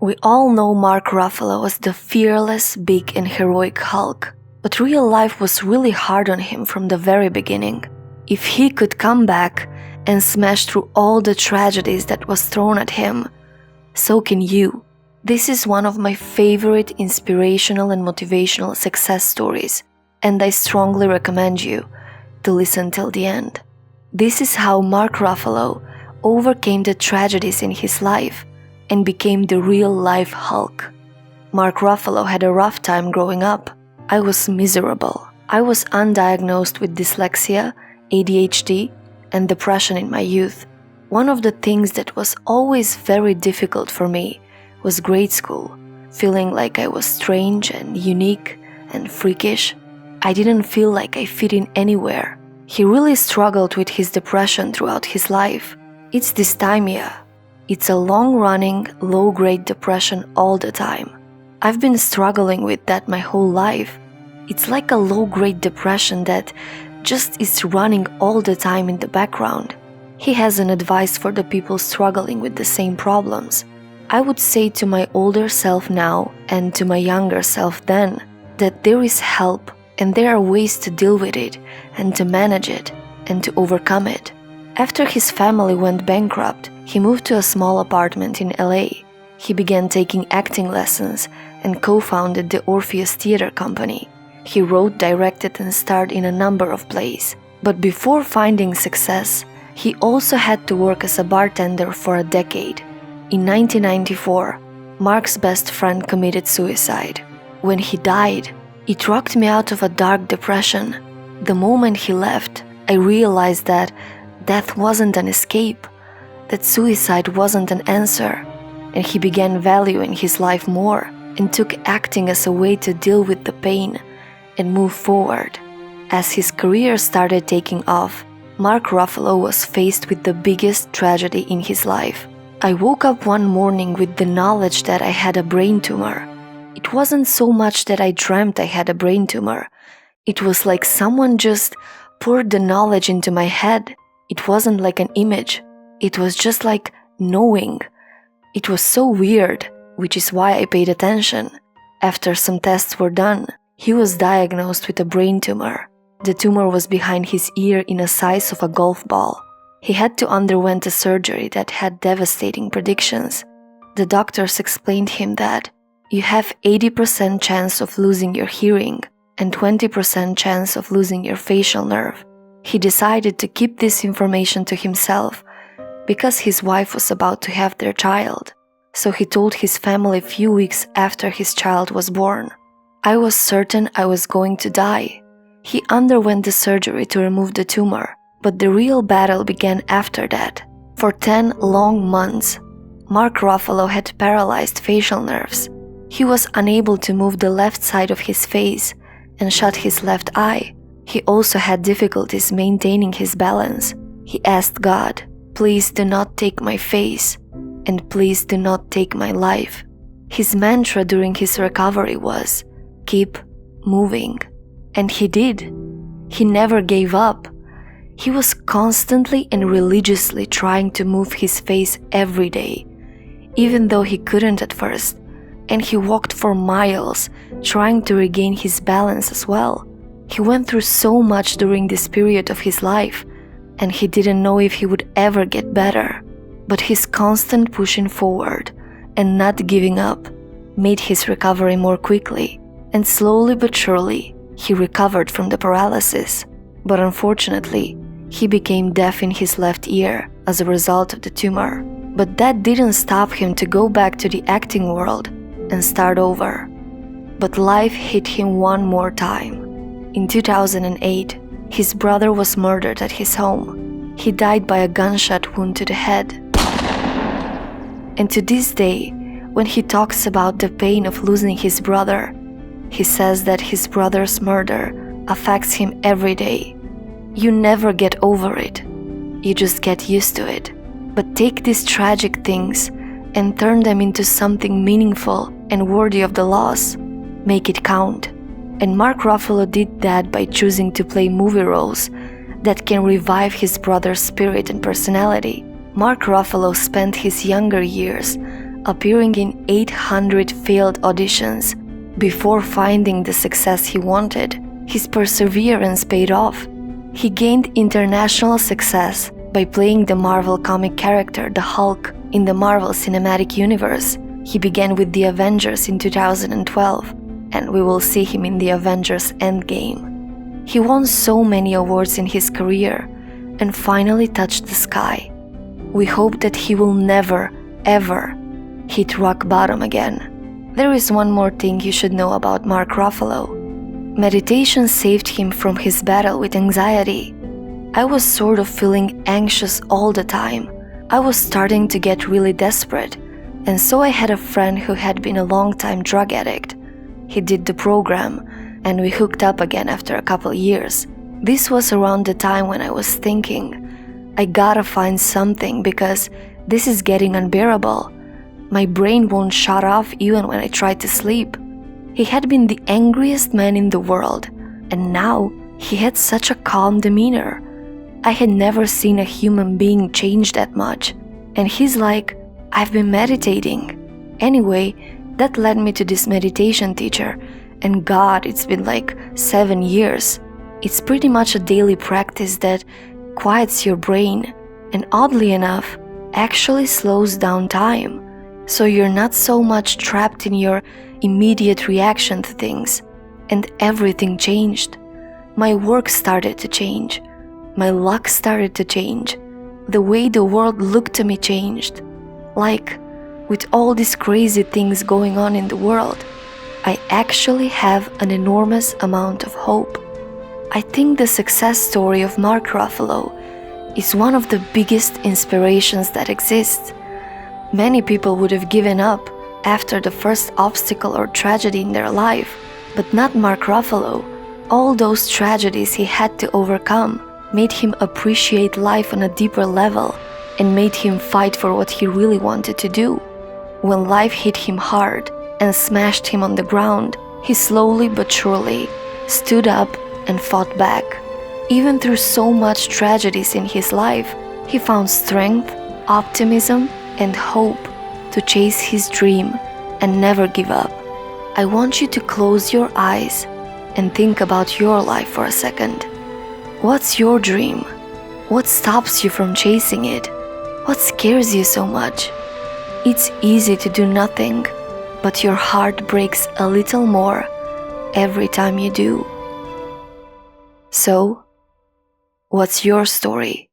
We all know Mark Ruffalo as the fearless, big and heroic Hulk, but real life was really hard on him from the very beginning. If he could come back and smash through all the tragedies that was thrown at him, so can you. This is one of my favorite inspirational and motivational success stories, and I strongly recommend you to listen till the end. This is how Mark Ruffalo overcame the tragedies in his life and became the real-life Hulk. Mark Ruffalo had a rough time growing up. I was miserable. I was undiagnosed with dyslexia, ADHD, and depression in my youth. One of the things that was always very difficult for me was grade school, feeling like I was strange and unique and freakish. I didn't feel like I fit in anywhere. He really struggled with his depression throughout his life. It's dysthymia. It's a long-running, low-grade depression all the time. I've been struggling with that my whole life. It's like a low-grade depression that just is running all the time in the background. He has an advice for the people struggling with the same problems. I would say to my older self now and to my younger self then that there is help and there are ways to deal with it and to manage it and to overcome it. After his family went bankrupt, he moved to a small apartment in LA. He began taking acting lessons and co-founded the Orpheus Theater Company. He wrote, directed and starred in a number of plays. But before finding success, he also had to work as a bartender for a decade. In 1994, Mark's best friend committed suicide. When he died, it rocked me out of a dark depression. The moment he left, I realized that death wasn't an escape, that suicide wasn't an answer, and he began valuing his life more and took acting as a way to deal with the pain and move forward. As his career started taking off, Mark Ruffalo was faced with the biggest tragedy in his life. I woke up one morning with the knowledge that I had a brain tumor. It wasn't so much that I dreamt I had a brain tumor. It was like someone just poured the knowledge into my head. It wasn't like an image. It was just like knowing. It was so weird, which is why I paid attention. After some tests were done, he was diagnosed with a brain tumor. The tumor was behind his ear in the size of a golf ball. He had to undergo a surgery that had devastating predictions. The doctors explained him that you have 80% chance of losing your hearing and 20% chance of losing your facial nerve. He decided to keep this information to himself because his wife was about to have their child. So he told his family a few weeks after his child was born. I was certain I was going to die. He underwent the surgery to remove the tumor, but the real battle began after that. For 10 long months, Mark Ruffalo had paralyzed facial nerves. He was unable to move the left side of his face and shut his left eye. He also had difficulties maintaining his balance. He asked God, "Please do not take my face, and please do not take my life." His mantra during his recovery was, "Keep moving." And he did. He never gave up. He was constantly and religiously trying to move his face every day, even though he couldn't at first. And he walked for miles, trying to regain his balance as well. He went through so much during this period of his life, and he didn't know if he would ever get better. But his constant pushing forward and not giving up made his recovery more quickly, and slowly but surely, he recovered from the paralysis. But unfortunately, he became deaf in his left ear as a result of the tumor. But that didn't stop him to go back to the acting world and start over. But life hit him one more time. In 2008, his brother was murdered at his home. He died by a gunshot wound to the head. And to this day, when he talks about the pain of losing his brother, he says that his brother's murder affects him every day. You never get over it. You just get used to it. But take these tragic things and turn them into something meaningful and worthy of the loss. Make it count. And Mark Ruffalo did that by choosing to play movie roles that can revive his brother's spirit and personality. Mark Ruffalo spent his younger years appearing in 800 failed auditions before finding the success he wanted. His perseverance paid off. He gained international success by playing the Marvel comic character the Hulk in the Marvel Cinematic Universe. He began with the Avengers in 2012, and we will see him in the Avengers Endgame. He won so many awards in his career and finally touched the sky. We hope that he will never, ever hit rock bottom again. There is one more thing you should know about Mark Ruffalo. Meditation saved him from his battle with anxiety. I was sort of feeling anxious all the time. I was starting to get really desperate, and so I had a friend who had been a long-time drug addict. He did the program, and we hooked up again after a couple years. This was around the time when I was thinking, I gotta find something because this is getting unbearable. My brain won't shut off even when I try to sleep. He had been the angriest man in the world, and now he had such a calm demeanor. I had never seen a human being change that much. And he's like, I've been meditating. Anyway, that led me to this meditation teacher, and God, it's been like 7 years. It's pretty much a daily practice that quiets your brain and, oddly enough, actually slows down time. So you're not so much trapped in your immediate reaction to things. And everything changed. My work started to change. My luck started to change. The way the world looked at me changed. Like, with all these crazy things going on in the world, I actually have an enormous amount of hope. I think the success story of Mark Ruffalo is one of the biggest inspirations that exists. Many people would have given up after the first obstacle or tragedy in their life, but not Mark Ruffalo. All those tragedies he had to overcome made him appreciate life on a deeper level and made him fight for what he really wanted to do. When life hit him hard and smashed him on the ground, he slowly but surely stood up and fought back. Even through so much tragedies in his life, he found strength, optimism, and hope to chase his dream and never give up. I want you to close your eyes and think about your life for a second. What's your dream? What stops you from chasing it? What scares you so much? It's easy to do nothing, but your heart breaks a little more every time you do. So, what's your story?